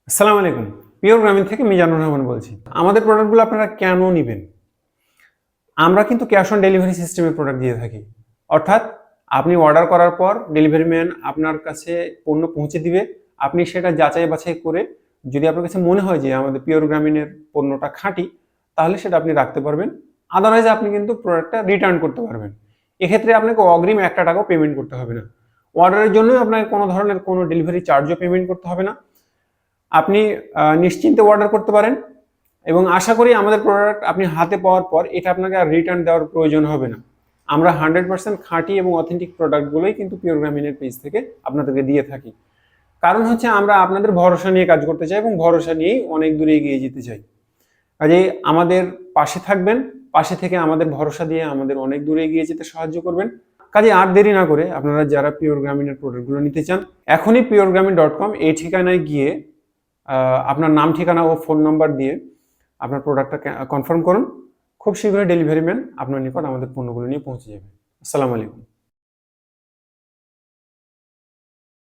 আসসালামু আলাইকুম। পিওর গ্রামীণ থেকে মিজানুর রহমান বলছি। আমাদের প্রোডাক্টগুলো আপনারা কেন নিবেন? আমরা কিন্তু ক্যাশ অন ডেলিভারি সিস্টেমে প্রোডাক্ট দিয়ে থাকি। অর্থাৎ আপনি অর্ডার করার পর ডেলিভারি ম্যান আপনার কাছে পণ্য পৌঁছে দিবে। আপনি সেটা যাচাই বাছাই করে যদি আপনার কাছে মনে হয় যে আমাদের পিওর গ্রামীণের পণ্যটা খাঁটি, তাহলে সেটা আপনি রাখতে পারবেন। আদারওয়াইজ আপনি কিন্তু প্রোডাক্টটা রিটার্ন করতে পারবেন। এক্ষেত্রে আপনাকে অগ্রিম ৳১ টাকাও পেমেন্ট করতে হবে না। অর্ডারের জন্যই আপনাকে কোনো ধরনের কোনো ডেলিভারি চার্জও পেমেন্ট করতে হবে না। আপনি নিশ্চিন্তে অর্ডার করতে পারেন এবং আশা করি আমাদের প্রোডাক্ট আপনি হাতে পাওয়ার পর এটা আপনাকে আর রিটার্ন দেওয়ার প্রয়োজন হবে না। আমরা 100% খাঁটি এবং অথেন্টিক প্রোডাক্টগুলোই কিন্তু পিওর গ্রামীণের পেজ থেকে আপনাদেরকে দিয়ে থাকি। কারণ হচ্ছে আমরা আপনাদের ভরসা নিয়ে কাজ করতে চাই এবং ভরসা নিয়েই অনেক দূরে এগিয়ে যেতে চাই। কাজেই আমাদের পাশে থাকবেন, পাশে থেকে আমাদের ভরসা দিয়ে আমাদের অনেক দূরে এগিয়ে যেতে সাহায্য করবেন। কাজেই আর দেরি না করে আপনারা যারা পিওর গ্রামীণের প্রোডাক্টগুলো নিতে চান, এখনই puregramin.com এই ঠিকানায় গিয়ে আপনার নাম, ঠিকানা ও ফোন নাম্বার দিয়ে আপনার প্রোডাক্টটা কনফার্ম করুন। খুব শীঘ্রই ডেলিভারি ম্যান আপনার নিকট আমাদের পণ্যগুলো নিয়ে পৌঁছে যাবে। আসসালামু আলাইকুম।